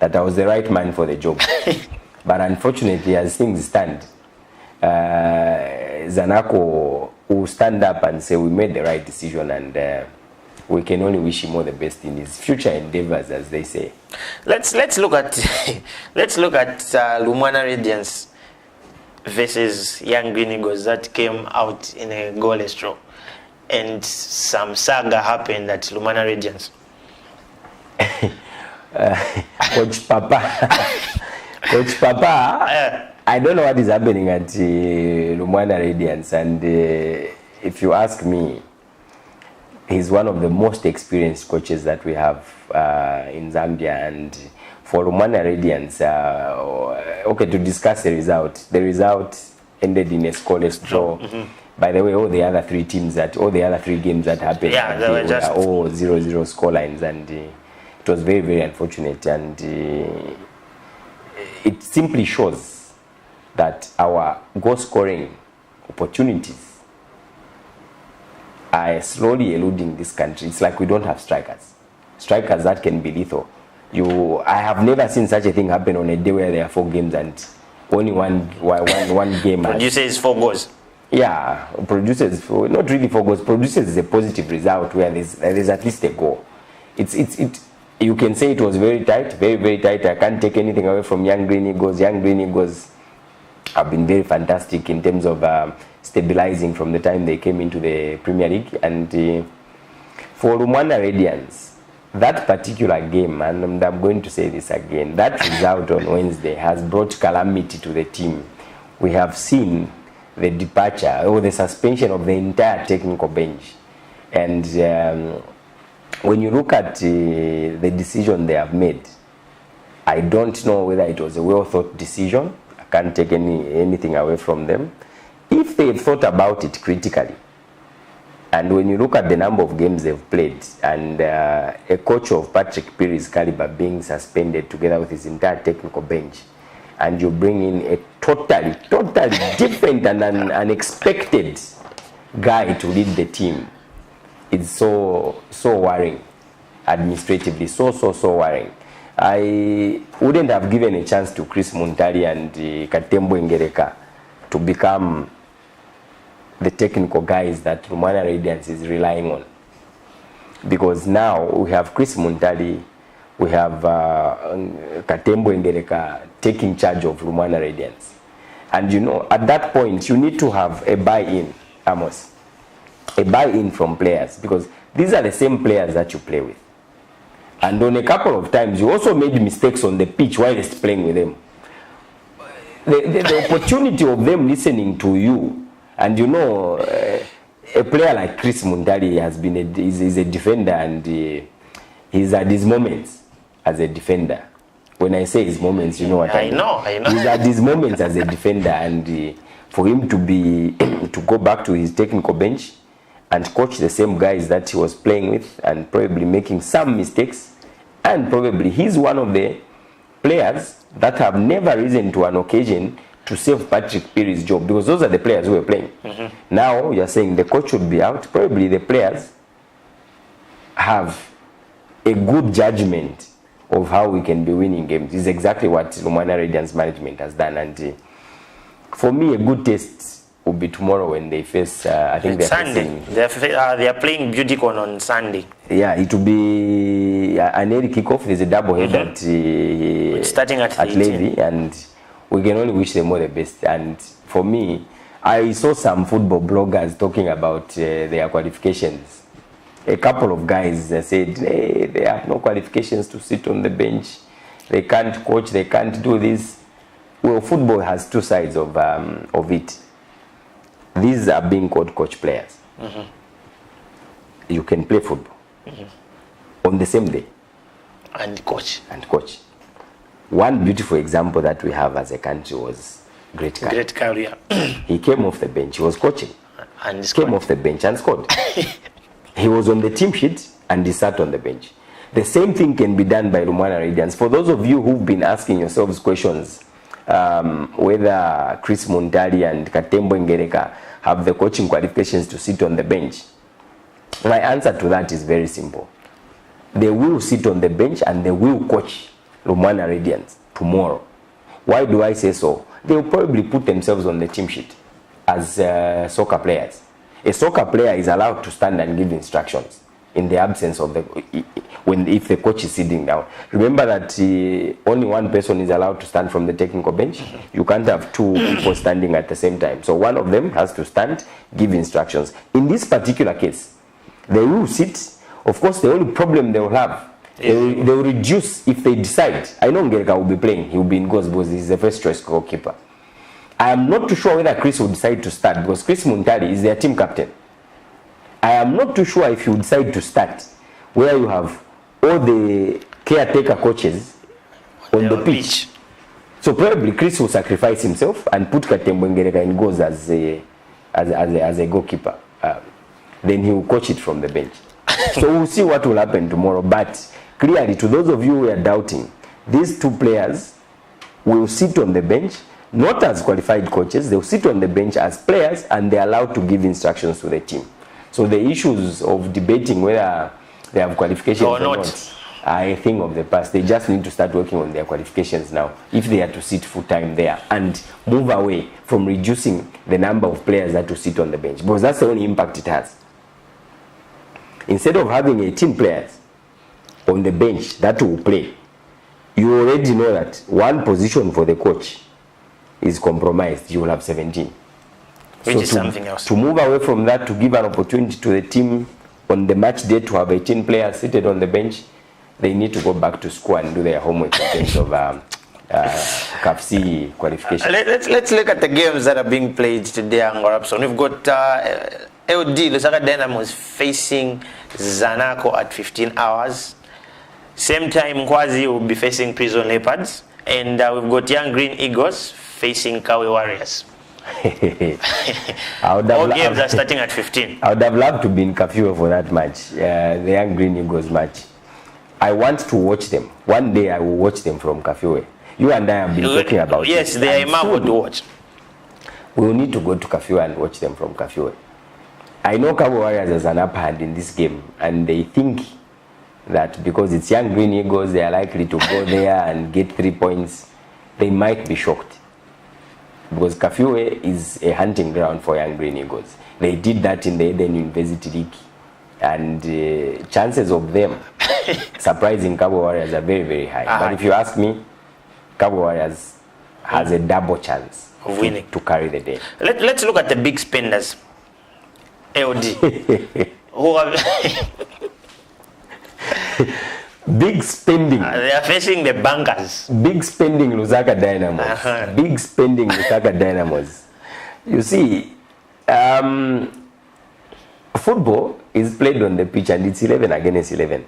that I was the right man for the job. But unfortunately, as things stand, Zanaco will stand up and say we made the right decision, and we can only wish him all the best in his future endeavors, as they say. Let's look at Lumwana Radiance versus Young Green Eagles that came out in a goalless draw, and some saga happened at Lumwana Radiance. Coach Papa, I don't know what is happening at Lumwana Radiance, and if you ask me, he's one of the most experienced coaches that we have in Zambia. And for Lumwana Radiance, okay, to discuss the result ended in a scoreless draw. By the way, all the other three games that happened, they were just all 0-0 scorelines, and it was very, very unfortunate. And it simply shows that our goal scoring opportunities are slowly eluding this country. It's like we don't have strikers that can be lethal. I have never seen such a thing happen on a day where there are 4 games and only one game. Produces 4 goals. Yeah, produces not really 4 goals. Produces a positive result where there's at least a goal. You can say it was very tight, very, very tight. I can't take anything away from Young Green Eagles. Young Green Eagles have been very fantastic in terms of stabilizing from the time they came into the Premier League. And for Lumwana Radiance, that particular game, and I'm going to say this again, that result on Wednesday has brought calamity to the team. We have seen the departure or the suspension of the entire technical bench. And when you look at the decision they have made, I don't know whether it was a well-thought decision. I can't take anything away from them. If they've thought about it critically, and when you look at the number of games they've played, and a coach of Patrick Piri's caliber being suspended together with his entire technical bench, and you bring in a totally different and unexpected guy to lead the team, it's so worrying administratively, so worrying. I wouldn't have given a chance to Chris Muntali and Katembo Ngereka to become the technical guys that Lumwana Radiance is relying on, because now we have Chris Muntali, we have Katembo Ngereka taking charge of Lumwana Radiance, and at that point you need to have a buy-in, Amos, a buy-in from players, because these are the same players that you play with, and on a couple of times you also made mistakes on the pitch while playing with them. The opportunity of them listening to you, and a player like Chris Muntali has been is a defender, and he's at his moments as a defender. When I say his moments, you know what I mean. I know. He's at his moments as a defender, and for him to go back to his technical bench and coach the same guys that he was playing with, and probably making some mistakes, and probably he's one of the players that have never risen to an occasion to save Patrick Piri's job, because those are the players who were playing. Now you're saying the coach should be out. Probably the players have a good judgment of how we can be winning games. This is exactly what Lumwana Radiance management has done. And for me, a good test will be tomorrow when they face, I think they're Sunday. They are playing Beautycon on Sunday. Yeah, it will be an early kickoff. There's a double head starting at Levy, and we can only wish them all the best. And for me, I saw some football bloggers talking about their qualifications. A couple of guys said, hey, they have no qualifications to sit on the bench. They can't coach, they can't do this. Well, football has two sides of it. These are being called coach players. You can play football on the same day. And coach. One beautiful example that we have as a country was Great Career. He came off the bench. He was coaching. And came off the bench and scored. He was on the team sheet and he sat on the bench. The same thing can be done by Lumwana Radiance. For those of you who've been asking yourselves questions, whether Chris Muntali and Katembo Ngereka have the coaching qualifications to sit on the bench, my answer to that is very simple. They will sit on the bench and they will coach Lumwana Radiance tomorrow. Why do I say so? They will probably put themselves on the team sheet. as soccer players. A soccer player is allowed to stand and give instructions in the absence of if the coach is sitting down. Remember that only one person is allowed to stand from the technical bench. You can't have two people standing at the same time. So one of them has to stand, give instructions. In this particular case, they will sit. Of course, the only problem they will have, they will reduce if they decide. I know Ngereka will be playing. He will be in goals because he's the first choice goalkeeper. I am not too sure whether Chris will decide to start because Chris Muntari is their team captain. I am not too sure if you decide to start where you have all the caretaker coaches on the pitch. So probably Chris will sacrifice himself and put Katembo Ngereka in goals as a goalkeeper. Then he will coach it from the bench. So we'll see what will happen tomorrow. But clearly, to those of you who are doubting, these two players will sit on the bench, not as qualified coaches. They'll sit on the bench as players, and they're allowed to give instructions to the team. So the issues of debating whether they have qualifications or not are a thing of the past. They just need to start working on their qualifications now, if they are to sit full time there, and move away from reducing the number of players that will sit on the bench, because that's the only impact it has. Instead of having 18 players on the bench that will play, you already know that one position for the coach is compromised. You will have 17. Which is something else. To move away from that, to give an opportunity to the team on the match day to have 18 players seated on the bench, they need to go back to school and do their homework in terms of CAFC qualification. Let's look at the games that are being played today, Angorapson. We've got LD, Lusaka Dynamos facing Zanaco at 15 hours. Same time, Nkwazi will be facing Prison Leopards. And we've got Young Green Eagles facing Kawe Warriors. All games are starting at 15. I would have loved to be in Kafue for that match, the Young Green Eagles match. I want to watch them. One day I will watch them from Kafue. You and I have been talking about yes, they are able to watch. We will need to go to Kafue and watch them from Kafue. I know Kawe Warriors has an upper hand in this game, and they think that because it's Young Green Eagles, they are likely to go there and get 3 points. They might be shocked, because Kafue is a hunting ground for Young Green Eagles. They did that in the Eden University League, and chances of them surprising Kawe Warriors are very, very high. But if you ask me, Kawe Warriors has a double chance of winning to carry the day. Let's look at the big spenders. LD. Who are big spending. They are facing the bankers. Big spending Lusaka Dynamos. Big spending Lusaka Dynamos. You see, football is played on the pitch, and it's 11 against 11.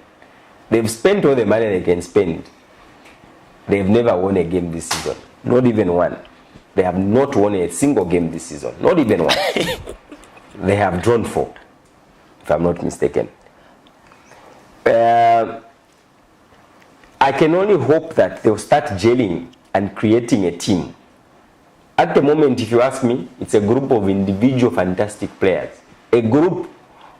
They've spent all the money they can spend. They've never won a game this season. Not even one. They have not won a single game this season. Not even one. They have drawn 4, if I'm not mistaken. I can only hope that they'll start gelling and creating a team. At the moment, if you ask me, it's a group of individual fantastic players. A group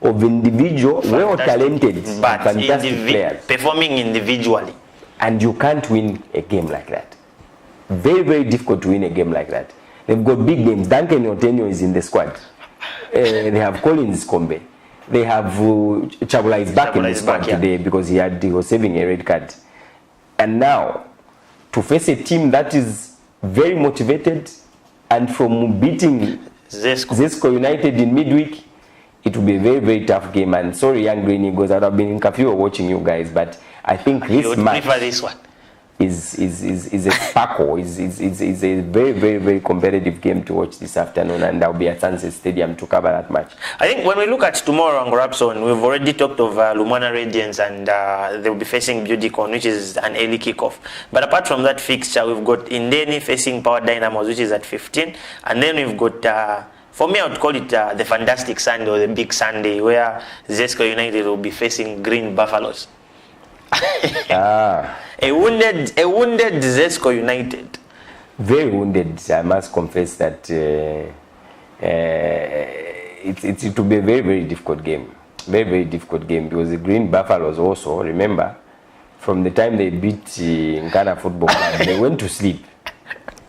of individual, well-talented, fantastic players. Performing individually. And you can't win a game like that. Very, very difficult to win a game like that. They've got big names. Duncan Otenyo is in the squad. They have Collins Kombe. They have Chabula is back in the squad today because he was saving a red card. And now, to face a team that is very motivated, and from beating Zesco United in midweek, it will be a very, very tough game. And sorry, Young Green Eagles, I've been in Kafue watching you guys, but I think this match this one is a sparkle. is a very, very, very competitive game to watch this afternoon, and I'll be at Sunset Stadium to cover that match. I think when we look at tomorrow on Rapson, we've already talked of Lumana Radiance, and they'll be facing Beautycon, which is an early kickoff. But apart from that fixture, we've got Indeni facing Power Dynamos, which is at 15, and then we've got for me, I would call it the Fantastic Sunday or the Big Sunday, where Zesco United will be facing Green Buffaloes. A wounded Zesco United. Very wounded. I must confess that it will be a very, very difficult game. Very, very difficult game, because the Green Buffaloes also, remember, from the time they beat Nkana Football Club, they went to sleep.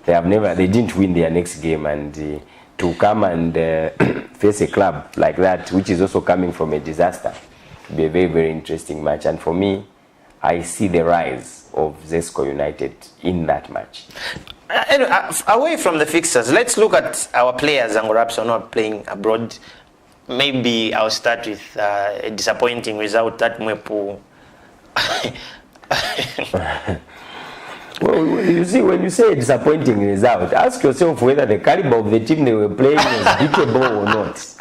They didn't win their next game, and to come and face a club like that, which is also coming from a disaster. It'll be a very, very interesting match. And for me, I see the rise of Zesco United in that match. Away from the fixtures, let's look at our players and perhaps are not playing abroad. Maybe I'll start with a disappointing result that Mwepu. Well, you see, when you say a disappointing result, ask yourself whether the caliber of the team they were playing was beatable or not.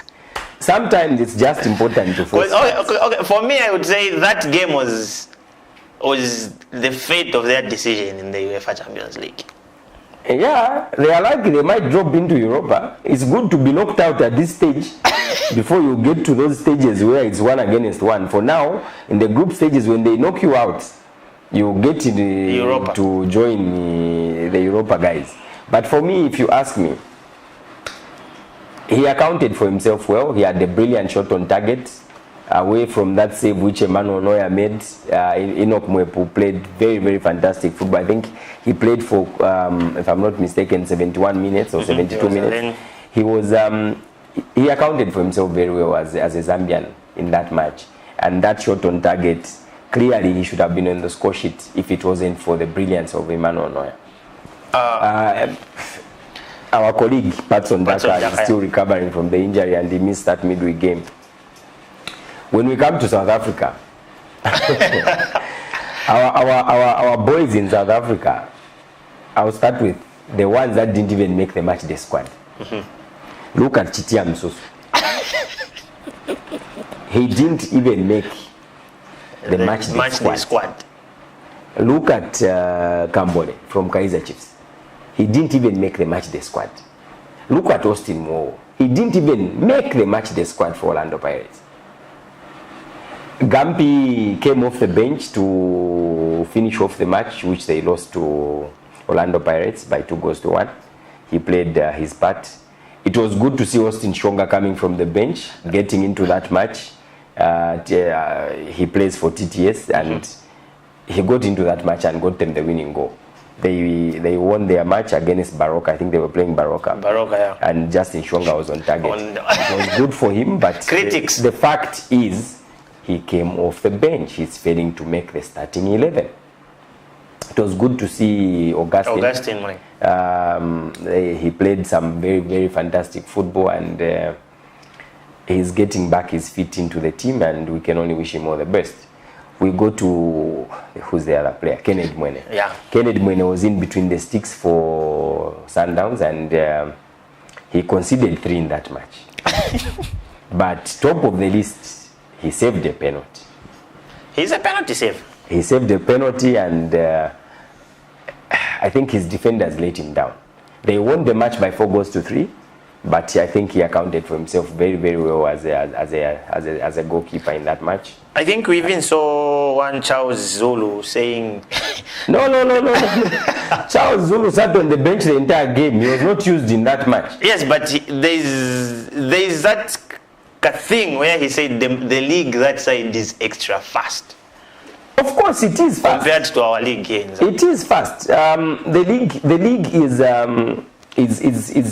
Sometimes it's just important to focus. Okay. For me, I would say that game was the fate of their decision in the UEFA Champions League. Yeah, they are lucky they might drop into Europa. It's good to be knocked out at this stage before you get to those stages where it's 1 against 1. For now, in the group stages, when they knock you out, you get to join the Europa guys. But for me, if you ask me, he accounted for himself well. He had a brilliant shot on target. Away from that save which Emmanuel Neuer made, Enoch Mwepu played very, very fantastic football. I think he played for, if I'm not mistaken, 71 minutes or 72 minutes. He was, he accounted for himself very well as a Zambian in that match. And that shot on target, clearly he should have been on the score sheet if it wasn't for the brilliance of Emmanuel Neuer. Our colleague Patson Daka is still recovering from the injury and he missed that midweek game. When we come to South Africa, our boys in South Africa, I'll start with the ones that didn't even make the match day squad. Look at Chitia Msusu. He didn't even make the match day squad. Look at Kambole from Kaizer Chiefs. He didn't even make the match day squad. Look at Austin Moore. He didn't even make the match day squad for Orlando Pirates. Gampi came off the bench to finish off the match, which they lost to Orlando Pirates by 2-1. He played his part. It was good to see Austin Shonga coming from the bench, getting into that match. He plays for TTS, and he got into that match and got them the winning goal. They won their match against Baroka. I think they were playing Baroka. Yeah. And Justin Shonga was on target. It was good for him, but critics. The fact is, he came off the bench. He's failing to make the starting 11. It was good to see Augustine. He played some very, very fantastic football, and he's getting back his feet into the team, and we can only wish him all the best. We go to, who's the other player? Kennedy Mwene. Yeah. Kennedy Mwene was in between the sticks for Sundowns, and he conceded 3 in that match. But top of the list, he saved a penalty. He's a penalty save. He saved a penalty, and I think his defenders let him down. They won the match by 4-3, but I think he accounted for himself very, very well as a goalkeeper in that match. I think we even saw one Charles Zulu saying... No. Charles Zulu sat on the bench the entire game. He was not used in that match. Yes, but there's that thing where he said the league that side is extra fast. Of course, it is fast compared to our league here. It is fast. The league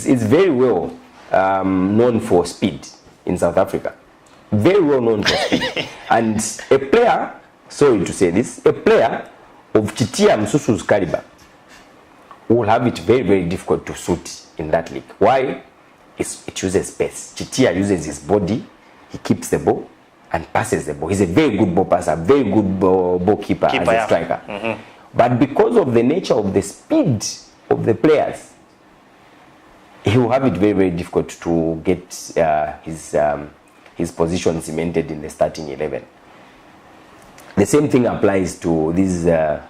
is very well known for speed in South Africa. Very well known for speed. And a player, sorry to say this, a player of Chitia Msusu's caliber will have it very, very difficult to suit in that league. Why? It uses space. Chitia uses his body, he keeps the ball and passes the ball. He's a very good ball passer, very good ball keeper as a striker. But because of the nature of the speed of the players, he will have it very, very difficult to get his position cemented in the starting 11. The same thing applies to these, I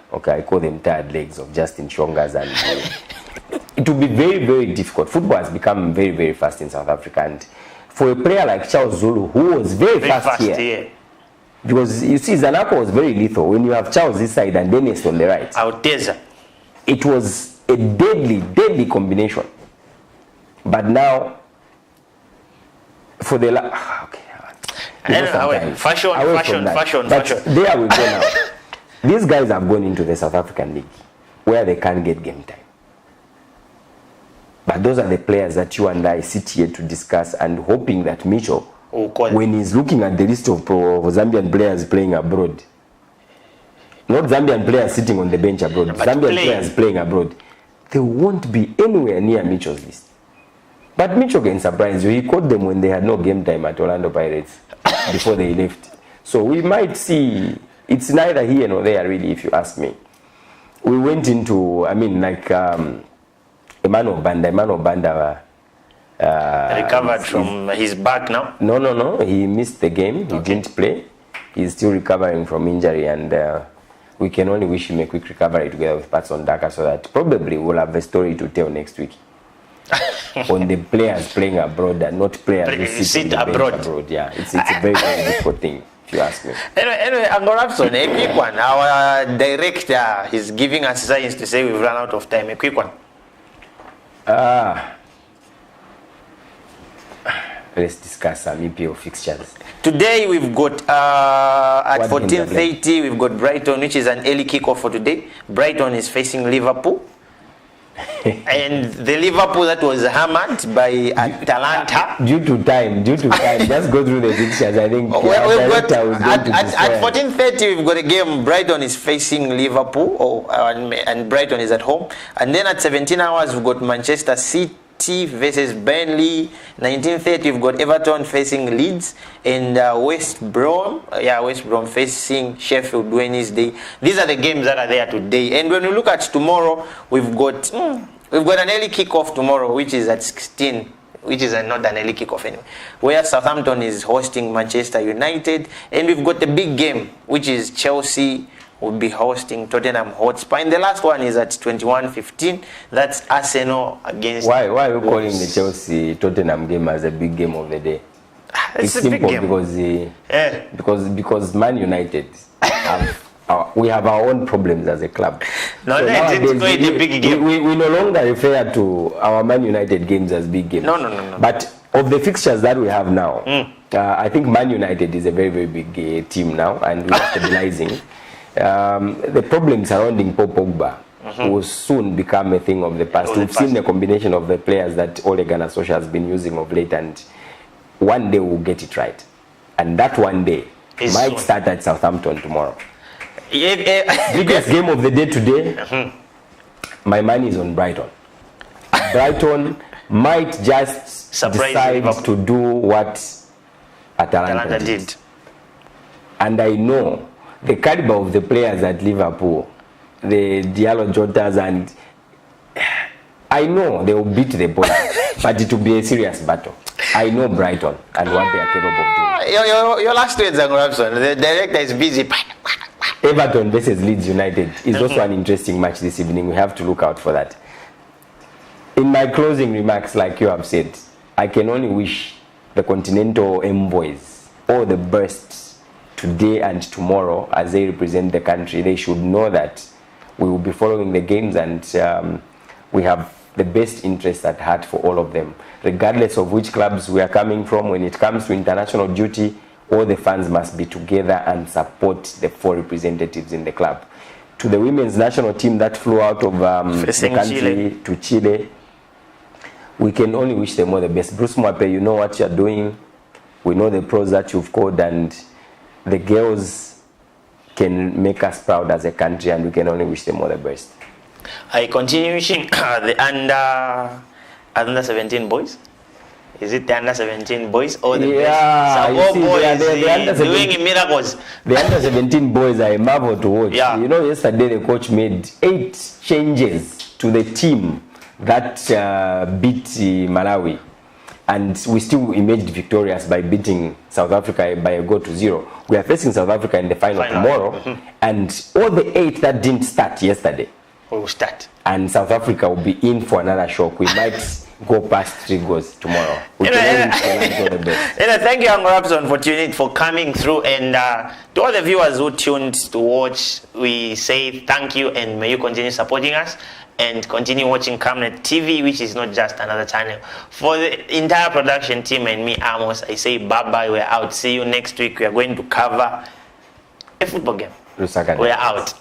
call them tired legs of Justin Shongas, and it will be very, very difficult. Football has become very, very fast in South Africa, and for a player like Charles Zulu, who was very fast here, because you see, Zanako was very lethal. When you have Charles this side and Dennis on the right, it was a deadly, deadly combination. But now, for the fashion. There we go now. These guys have gone into the South African League where they can't get game time. But those are the players that you and I sit here to discuss, and hoping that Mitchell, call when he's looking at the list of Zambian players playing abroad, not Zambian players sitting on the bench abroad, but Zambian playing. players playing abroad, they won't be anywhere near Mitchell's list. But Mitchell can surprise you. He caught them when they had no game time at Orlando Pirates before they left. So we might see, it's neither here nor there really, if you ask me. We went into, Emmanuel Banda recovered from his back now. No. He missed the game. He didn't play. He's still recovering from injury, and we can only wish him a quick recovery together with Patson Daka, so that probably we'll have a story to tell next week on the players playing abroad and not players who sit on the bench abroad. Yeah, it's a very, very difficult thing, if you ask me. Anyway, Angorapson, a quick one. Our director is giving us signs to say we've run out of time. A quick one. Let's discuss some EPL fixtures. Today we've got at 14:30 we've got Brighton, which is an early kickoff for today. Brighton is facing Liverpool. And the Liverpool that was hammered by Atalanta. Due to time, just go through the fixtures. I think at 14:30 we've got a game. Brighton is facing Liverpool, and Brighton is at home. And then at 17 hours we've got Manchester City versus Burnley. 19:30 we've got Everton facing Leeds, and West Brom facing Sheffield Wednesday. These are the games that are there today. And when we look at tomorrow, we've got an early kickoff tomorrow, which is at 16, which is not an early kickoff anyway, where Southampton is hosting Manchester United, and we've got the big game, which is Chelsea will be hosting Tottenham Hotspur. And the last one is at 21:15. That's Arsenal against. Why are you calling the Chelsea Tottenham game as a big game of the day? It's a simple big game. Because Man United we have our own problems as a club. No, it's quite a big game. We no longer refer to our Man United games as big games. No. But of the fixtures that we have now, I think Man United is a very, very big team now, and we are stabilizing. The problem surrounding Paul Pogba will soon become a thing of the past. We've seen the combination of the players that Ole Gunnar Solskjaer has been using of late, and one day we'll get it right. And that one day might start at Southampton tomorrow. Biggest game of the day today, my money is on Brighton. Brighton might just decide to do what Atalanta did. And I know the caliber of the players at Liverpool, the Diallo Jotas, and I know they will beat the boys, but it will be a serious battle. I know Brighton and what they are capable of doing. Your last words, Angorapson. The director is busy. Everton versus Leeds United is also an interesting match this evening. We have to look out for that. In my closing remarks, like you have said, I can only wish the Continental envoys all the best today and tomorrow as they represent the country. They should know that we will be following the games, and we have the best interest at heart for all of them. Regardless of which clubs we are coming from, when it comes to international duty, all the fans must be together and support the 4 representatives in the club. To the women's national team that flew out of the country to Chile, we can only wish them all the best. Bruce Mwape, you know what you're doing. We know the pros that you've called, and the girls can make us proud as a country, and we can only wish them all the best. I continue wishing the under 17 boys. Is it the under 17 boys or the best? Boys doing miracles. The under 17 boys are a marvel to watch. Yeah. You know, yesterday the coach made 8 changes to the team that beat Malawi, and we still emerged victorious by beating South Africa by a goal to 0. We are facing South Africa in the final tomorrow, and all the 8 that didn't start yesterday will start. And South Africa will be in for another shock. We might go past 3 goals tomorrow. Thank you, Angorapson, for tuning in, for coming through, and to all the viewers who tuned to watch, we say thank you, and may you continue supporting us and continue watching Camnet TV, which is not just another channel. For the entire production team and me, Amos, I say bye-bye. We're out. See you next week. We are going to cover a football game. We're out.